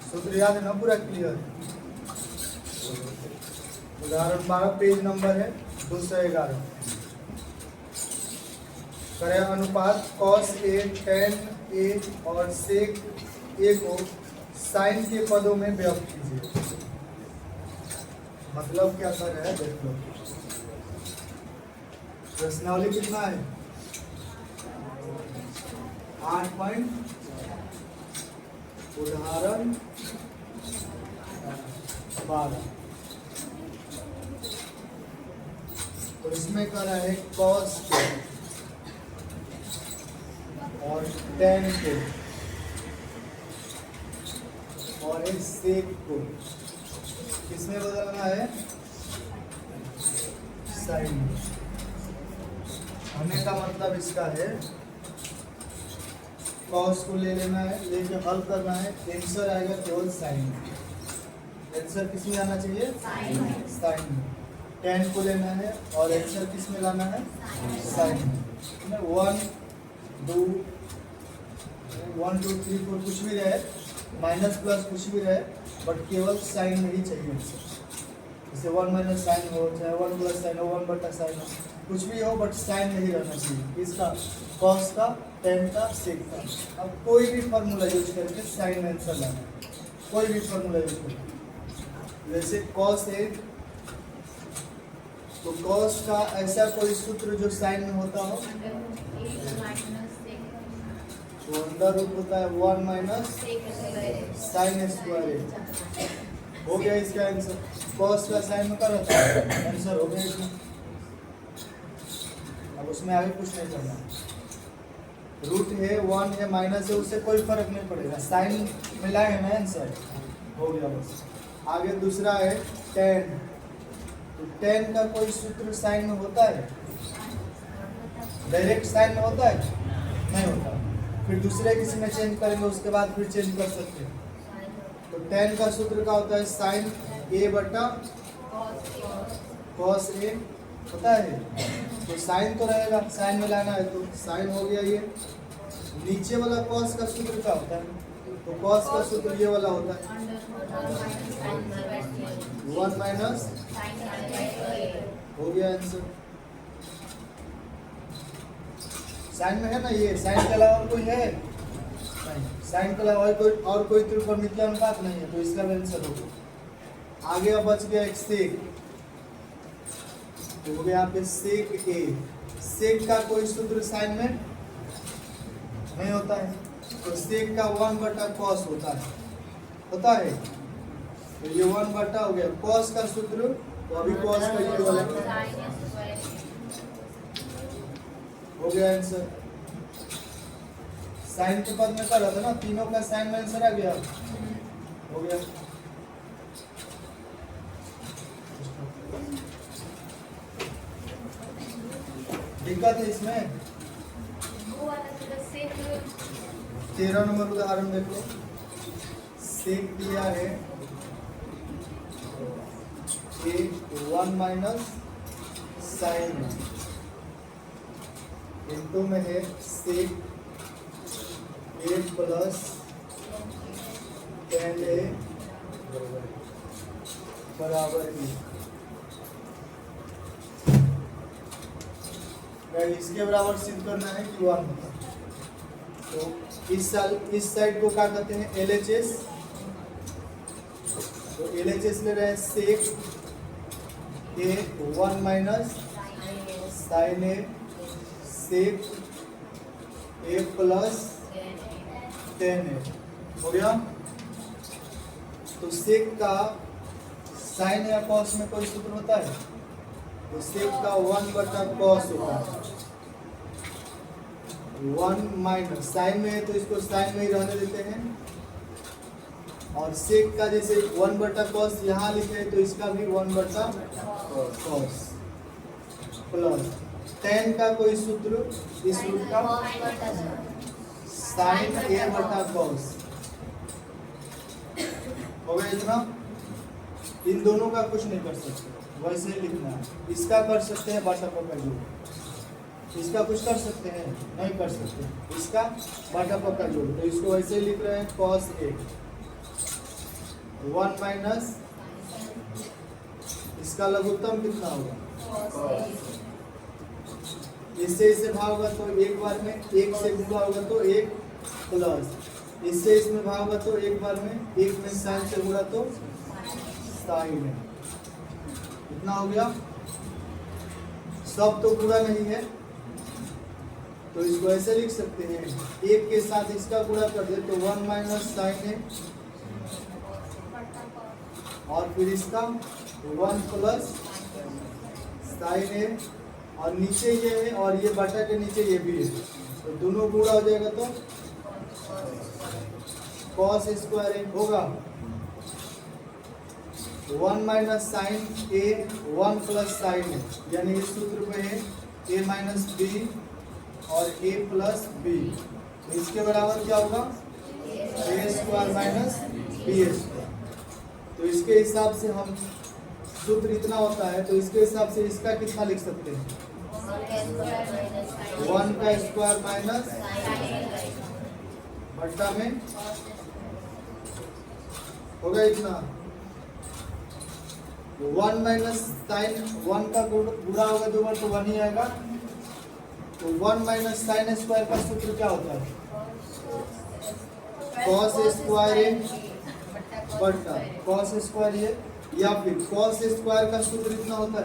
सूत्र याद है ना पूरा क्लियर। उदाहरण 12 पेज नंबर है 211। करें अनुपात cos a tan a और sec a को साइन के पदों में व्यक्त कीजिए। मतलब क्या कर रहे हैं देख लो। प्रश्नावली कितना है 8 पॉइंट। उदाहरण 12। तो इसमें कर रहा है cos को और tan को और एक sec को किसमें बदलना है साइन में। होने का मतलब इसका है cos को ले लेना है, लेके हल करना है, आंसर आएगा केवल साइन में। आंसर किस में आना चाहिए साइन में। tan को लेना है और आंसर किस में लाना है साइन में। 1 2 1 2 3 4 कुछ भी रहे, माइनस प्लस कुछ भी रहे, बट केवल साइन में ही चाहिए आंसर। जैसे 1 माइनस साइन हो, चाहे 1 प्लस साइन हो, 1 बटा साइन हो, कुछ भी हो बट साइन में ही रहना चाहिए। इसका cos का tan का sec का। अब कोई भी फार्मूला यूज करके साइन में आंसर लाना है, कोई भी फार्मूला यूज करके। जैसे cos a, तो cos का ऐसा कोई सूत्र जो साइन में होता हो, तो अंडर रूट होता है 1 माइनस साइन स्क्वायर a। हो गया इसका आंसर। cos का साइन में कर आंसर हो गया इसमें। अब उसमें आगे कुछ नहीं करना। रूट है 1 है माइनस है, उससे कोई फर्क नहीं पड़ेगा, साइन मिलाएंगे ना आंसर हो गया बस। आगे दूसरा है tan। तो tan का कोई सूत्र साइन में होता है, डायरेक्ट साइन में होता है नहीं होता। फिर दूसरे किसी में चेंज करेंगे उसके बाद फिर चेंज कर सकते हैं। तो tan का सूत्र क्या होता है साइन a बटा cos a होता है। तो साइन तो रहेगा, साइन में लाना है तो साइन हो गया ये। नीचे वाला cos का सूत्र क्या होता है, तो cos का सूत्र ये वाला होता है 1 माइनस हो गया आंसर। साइन में है ना ये, साइन के अलावा और कोई है नहीं, साइन के अलावा और कोई त्रिकोणमितीय अनुपात नहीं है, तो इसका भी आंसर होगा। आगे अब बच गया एक सेक, तो हो गया यहाँ पे सेक ए। सेक का कोई सूत्र साइन में नहीं होता है, तो सेक का 1 बटा cos होता है। तो ये 1 बटा हो गया। cos का सूत्र तो अभी cos का ये वाला हो गया आंसर। साइन के पद में कर रहा था ना, तीनों का साइन में आंसर आ गया, हो गया। दिक्कत है इसमें। 13 नंबर उदाहरण देखो। सेक दिया है ए 1 माइनस साइन, इनटू में है सेक ए प्लस tan a बराबर ई। इसके बराबर सिद्ध करना है कि 1 होता है। तो इस साइड को क्या कहते हैं LHS। तो LHS ले रहे हैं सेक ए 1 माइनस साइन ए सेक ए प्लस tan ए हो गया। तो सेक का साइन या कॉस में कोई सूत्र होता है, तो सेक का 1 बटा cos होता है। 1 माइनस साइन में है तो इसको साइन में ही रहने देते हैं, और सेक का जैसे 1 बटा cos यहाँ लिखे हैं तो इसका भी 1 बटा cos प्लस tan का कोई सूत्र, इस रूट का साइन a बटा cos हो गया इतना। इन दोनों का कुछ नहीं कर सकते, वैसे ही लिखना है। इसका कर सकते हैं बाटा पक्का जोड़, इसका कुछ कर सकते हैं नहीं कर सकते, इसका बाटा पक्का जोड़, तो इसको वैसे ही लिख रहे हैं cos a वन माइनस इसका लघुत्तम कितना होगा, इससे इसे भाग होगा तो एक बार में, एक से गुणा होगा तो एक प्लस, इससे इसमें भाग होगा तो एक बार में, एक में साइन से गुणा तो साइन है। इतना हो गया। सब तो पूरा नहीं है तो इसको ऐसे लिख सकते हैं, एक के साथ इसका गुणा कर दे तो वन माइनस साइन है, और फिर इसका वन प्लस साइन है, और नीचे ये है और ये बटा के नीचे ये भी है, तो दोनों गुणा हो जाएगा तो कॉस स्क्वायर होगा। वन माइनस साइन ए, वन प्लस साइन है, यानी इस सूत्र में है ए माइनस बी और ए प्लस बी, तो इसके बराबर क्या होगा, ए स्क्वायर माइनस बी स्क्वायर। तो इसके हिसाब से हम सूत्र इतना होता है, तो इसके हिसाब से इसका कितना लिख सकते हैं, वन का स्क्वायर माइनस बट्टा में होगा इतना, वन माइनस साइन, वन का गुणा होगा दो बार तो वन ही आएगा, तो वन माइनस साइन स्क्वायर का सूत्र क्या होता है, कॉस स्क्वायर बट्टा कॉस स्क्वायर ये, या फिर कॉस स्क्वायर का सूत्र इतना होता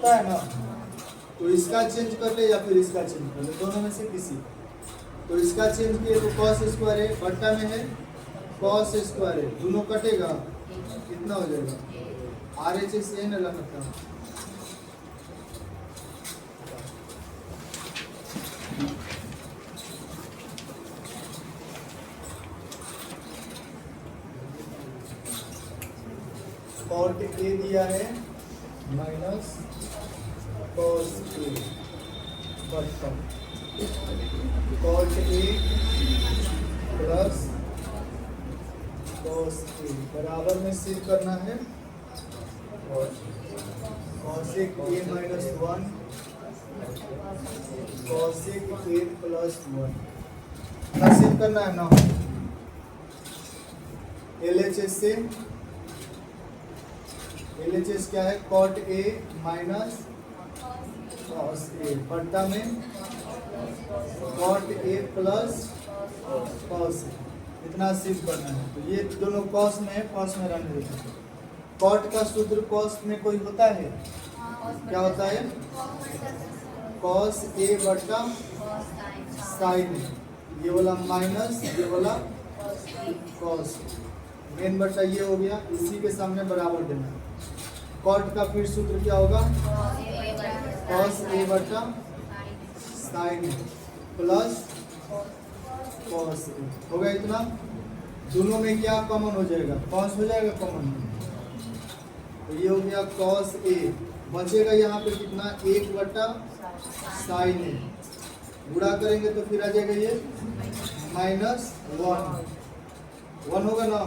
है ना, तो इसका चेंज कर ले या फिर इसका चेंज कर ले, दोनों में से किसी, तो इसका चेंज किए तो कॉस स्क्वायर है, बट्टा में है कॉस स्क्वायर है, दोनों कटेगा कितना हो जाएगा, आर एच एस एन मतलब कॉट ए दिया है माइनस कॉस ए बट्टा cot A plus cos A बराबर में सिद्ध करना है, और कॉसेक ए माइनस वन कॉसेक ए प्लस वन सिद्ध करना है ना, LHS से LHS क्या है, cot A minus cos A बट्टा में cot A plus cos A, इतना सिद्ध करना है। तो ये दोनों कॉस में है, कॉस में रहने देते हैं। कॉट का सूत्र कॉस में कोई होता है, क्या होता है, कॉस ए बट्टा साइन, ये वाला माइनस ये वाला कॉस, मेन बट्टा ये हो गया, इसी के सामने बराबर देना है। कॉट का फिर सूत्र क्या होगा, कॉस ए बट्टा साइन प्लस कॉस ए, होगा इतना। दोनों में क्या कॉमन हो जाएगा, कॉस हो जाएगा कॉमन, तो ये हो गया कॉस ए, बचेगा यहाँ पे कितना, एक बट्टा साइन ए, गुणा करेंगे तो फिर आ जाएगा ये माइनस वन होगा ना,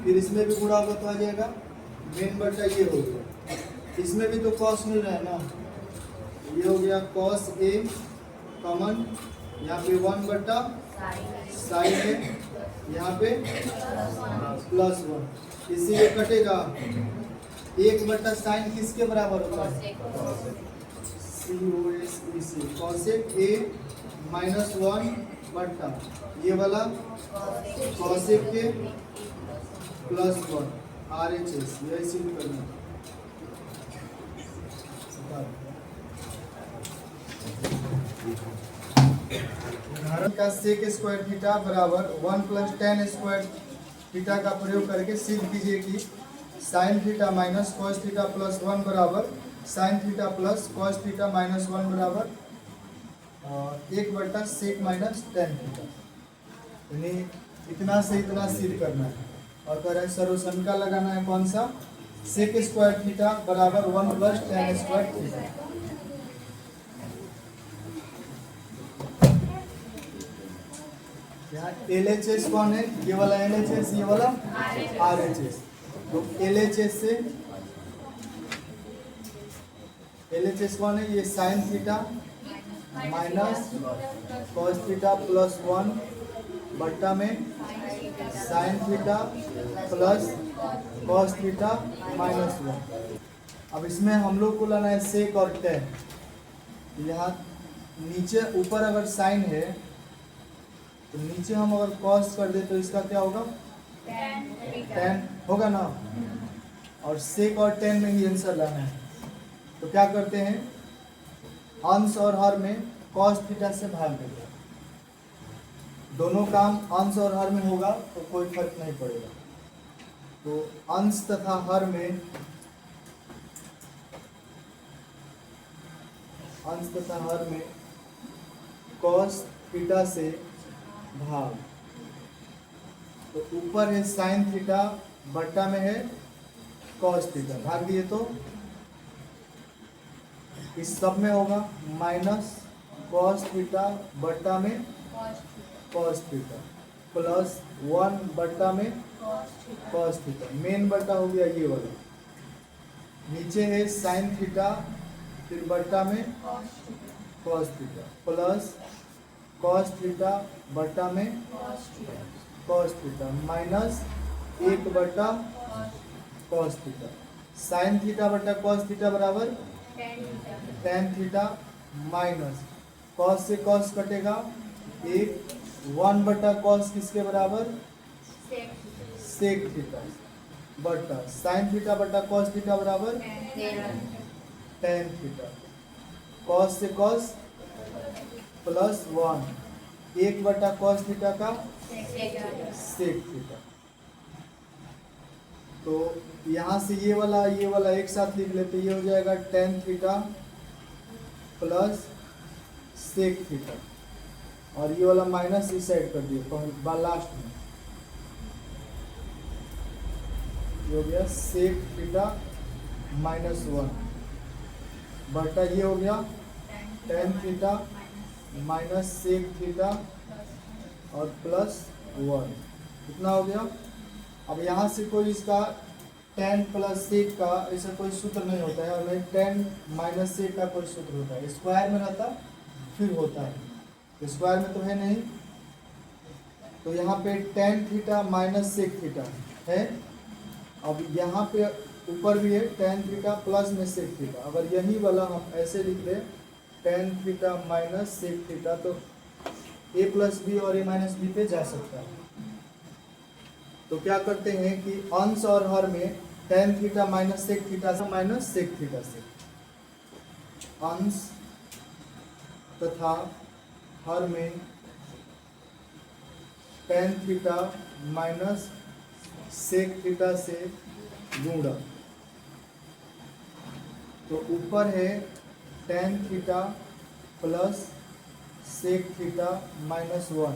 फिर इसमें भी गुणा होगा तो आ जाएगा मेन बट्टा ये हो गया, इसमें भी तो कॉस मिल रहा है ना, ये हो गया कॉस ए कॉमन, यहाँ पे वन बट्टा साइन है, यहाँ पे प्लस वन, इसीलिए कटेगा, एक बट्टा साइन किसके बराबर होता है, कॉसेक ए माइनस वन बट्टा ये वाला कॉसेक के प्लस वन, RHS यही सिद्ध करना है। उदाहरण का सेक स्क्वायर थीटा बराबर 1 प्लस टेन स्क्वायर थीटा का प्रयोग करके सिद्ध कीजिए कि sine theta minus cos theta plus one बराबर sine theta plus cos theta minus one बराबर एक बट्टा सेक माइनस टेन थीटा, यानी इतना से इतना सिद्ध करना है। और कह रहे हैं सर्वसंख्या लगाना है कौन सा, सेक स्क्वायर थीटा बराबर 1 प्लस टेन स्क्वायर थीटा। यहाँ LHS कौन है, ये वाला LHS ये वाला RHS, तो LHS कौन है, ये sign theta minus cos theta plus one बट्टा में sign theta plus cos theta minus 1। अब इसमें हम लोग को लाना है सेक और टेन। यहाँ नीचे ऊपर अगर साइन है तो नीचे हम अगर कॉस कर दे तो इसका क्या होगा, टेन होगा ना। और सेक और टेन में ही आंसर लाना है। तो क्या करते हैं, अंश और हर में कॉस थीटा से भाग देते हैं। दोनों काम अंश और हर में होगा तो कोई फर्क नहीं पड़ेगा। तो अंश तथा हर में कॉस थीटा से भाग। तो ऊपर है साइन थीटा, बट्टा में है कॉस थीटा, भाग दिए तो इस सब में होगा माइनस कॉस थीटा बट्टा में कॉस थीटा प्लस 1 बट्टा में कॉस थीटा। मेन बट्टा हो गया ये वाला। नीचे है साइन थीटा, फिर बट्टा में cos theta plus cos theta बट्टा में कॉस थीटा माइनस 1 बट्टा कॉस थीटा। साइन थीटा बट्टा कॉस थीटा बराबर टेन थीटा माइनस कॉस से कॉस कटेगा 1 बट्टा कॉस किसके बराबर, सेक थीटा बट्टा साइन थीटा बट्टा कॉस थीटा बराबर टेन थीटा। कॉस से कॉस प्लस 1 बट्टा कॉस थीटा का सेक थीटा। तो यहाँ से ये वाला एक साथ लिख लेते, ये हो जाएगा tan theta plus sec theta, और ये वाला माइनस इस साइड कर दिए लास्ट में। ये हो गया सेक थीटा माइनस 1 बटा ये हो गया tan theta minus sec theta और प्लस 1। कितना हो गया। अब यहाँ से कोई इसका टेन प्लस सेक का ऐसा कोई सूत्र नहीं होता है, और नहीं टेन माइनस सेक का कोई सूत्र होता है। स्क्वायर में रहता फिर होता है, स्क्वायर में तो है नहीं। तो यहाँ पे tan theta minus sec theta है। अब यहाँ पे ऊपर भी है टेन थीटा प्लस में सेक थीटा। अगर यही वाला हम ऐसे लिख दें tan theta minus sec theta, तो ए प्लस बी और ए माइनस बी पे जा सकता है। तो क्या करते हैं कि अंश और हर में tan theta minus sec theta से माइनस सेक थीटा से, अंश तथा हर में tan theta minus sec theta से गुणा। तो ऊपर है tan theta plus sec theta minus 1,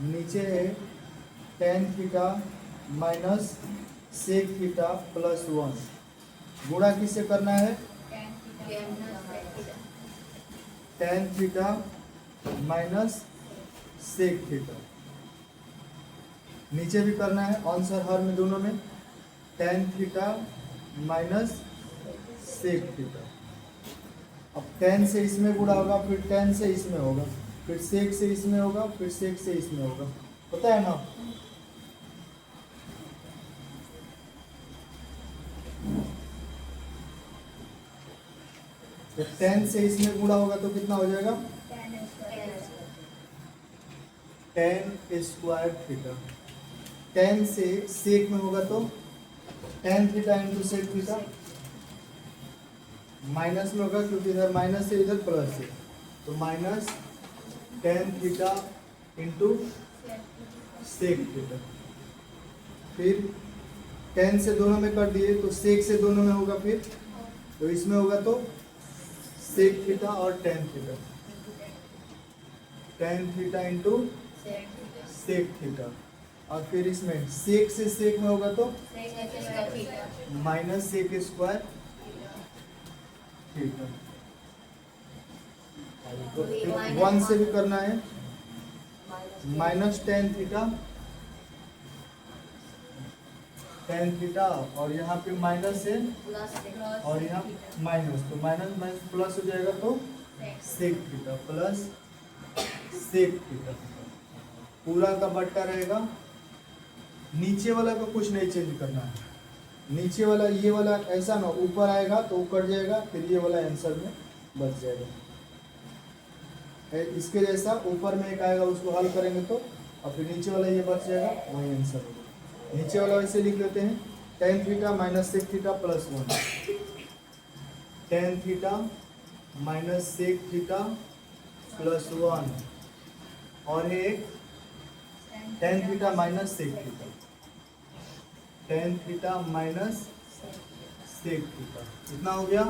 नीचे है tan theta minus sec theta plus 1। गुणा किससे करना है, tan theta minus sec theta. नीचे भी करना है अंश और हर में दोनों में tan theta minus sec theta. अब टेन से इसमें गुणा होगा, फिर टेन से इसमें होगा, फिर सेक से इसमें होगा, फिर सेक से इसमें होगा, पता है ना। तो टेन से इसमें गुणा होगा तो कितना हो जाएगा, टेन स्क्वायर थीटा। टेन से सेक में होगा तो tan theta into sec theta, minus में होगा क्योंकि इधर माइनस है इधर प्लस है, तो minus tan theta into sec theta. फिर टेन से दोनों में कर दिए तो सेक से दोनों में होगा, फिर तो इसमें होगा तो सेक थीटा और tan theta, tan theta into sec theta. और फिर इसमें सेक से सेक में होगा तो माइनस सेक स्क्वायर थीटा। तो 1 से भी करना है माइनस टेन थीटा और यहाँ पे माइनस है और यहाँ माइनस, तो माइनस माइनस प्लस हो जाएगा तो sec theta plus sec theta. पूरा का बट्टा रहेगा। नीचे वाला को कुछ नहीं चेंज करना है, नीचे वाला ये वाला ऐसा ना ऊपर आएगा तो कट जाएगा, फिर ये वाला आंसर में बच जाएगा। इसके जैसा ऊपर में एक आएगा उसको हल करेंगे तो, और फिर नीचे वाला ये बच जाएगा, वही आंसर होगा। नीचे वाला वैसे लिख लेते हैं, tan theta minus sec theta plus 1, tan theta minus sec theta plus 1, और एक tan theta minus sec theta, tan theta minus sec theta, इतना हो गया।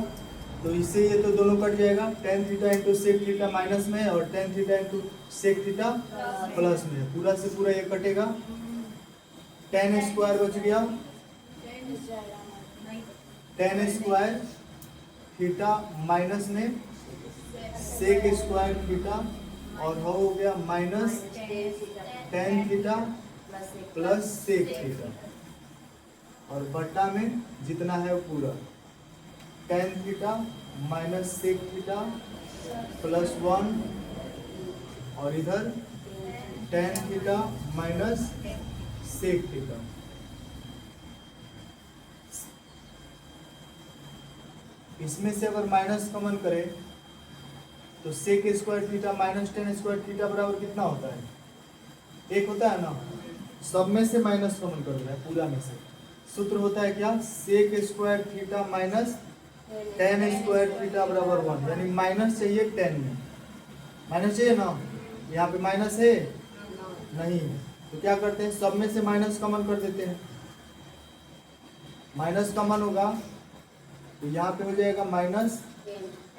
तो इससे ये तो दोनों कट जाएगा, tan theta into sec theta minus में और tan theta into sec theta plus में, पूरा से पूरा ये कटेगा, tan स्क्वायर बच गया, tan स्क्वायर थीटा माइनस में सेक स्क्वायर थीटा, और हो गया minus tan theta plus sec theta, और बट्टा में जितना है वो पूरा tan theta minus sec theta plus 1, और इधर tan theta minus sec theta. इसमें से अगर माइनस कॉमन करें तो sec square theta minus tan square theta बराबर कितना होता है? 1 होता है ना। सब में से माइनस कॉमन कर रहा है, पूरा में से। सूत्र होता है क्या? Sec square theta minus tan square theta बराबर 1, यानी माइनस चाहिए tan में, माइनस चाहिए ना, यहाँ पे माइनस है नहीं, तो क्या करते हैं, सब में से माइनस कॉमन कर देते हैं। माइनस कॉमन होगा तो यहाँ पे हो जाएगा minus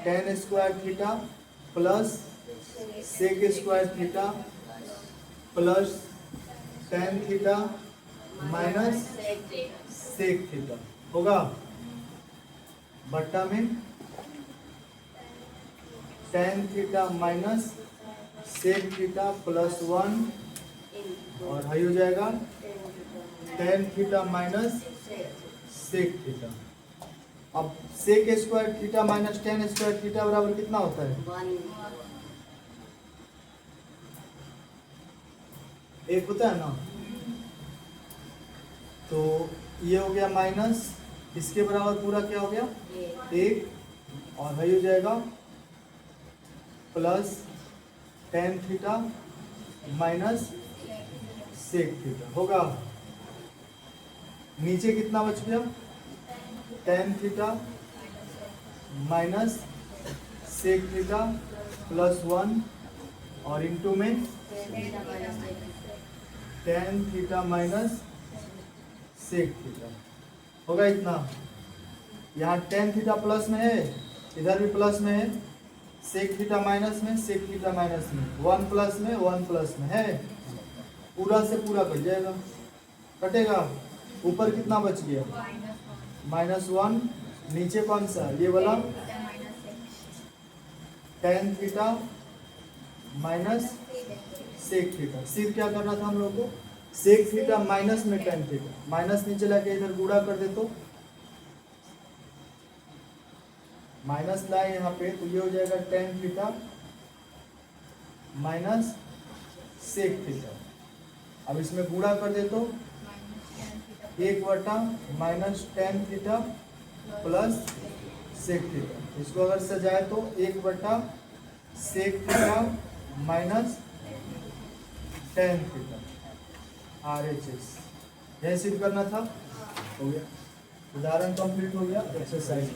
tan square theta plus sec square theta plus tan theta minus sec theta होगा, बट्टा में tan theta minus sec theta plus 1, और हाई हो जाएगा tan theta minus sec theta. अब sec square theta minus tan square theta बराबर कितना होता है? 1 होता है ना। तो ये हो गया माइनस, इसके बराबर पूरा क्या हो गया? 1, और हाई हो जाएगा plus tan theta minus sec theta होगा। नीचे कितना बच गया? tan theta minus sec theta plus 1, और इनटू में tan theta minus sec theta होगा इतना। यहाँ tan थीटा प्लस में है, इधर भी प्लस में है, सेक थीटा माइनस में, सेक थीटा माइनस में, 1 प्लस में 1 प्लस में है, पूरा से पूरा कट जाएगा, कटेगा। ऊपर कितना बच गया? -1, नीचे कौन सा? ये वाला tan theta minus sec theta. सिर्फ क्या करना था हम लोग को? सेक थीटा माइनस में tan थीटा, माइनस नीचे लाके इधर गुणा कर दे, तो माइनस लाए यहाँ पे, तो ये हो जाएगा tan theta minus sec theta. अब इसमें गुणा कर दे तो 1 minus tan theta plus sec theta. इसको अगर सजाए तो 1 sec theta minus tan theta RHS। यह सिद्ध करना था, हो गया। उदाहरण कंप्लीट हो गया, एक्सरसाइज।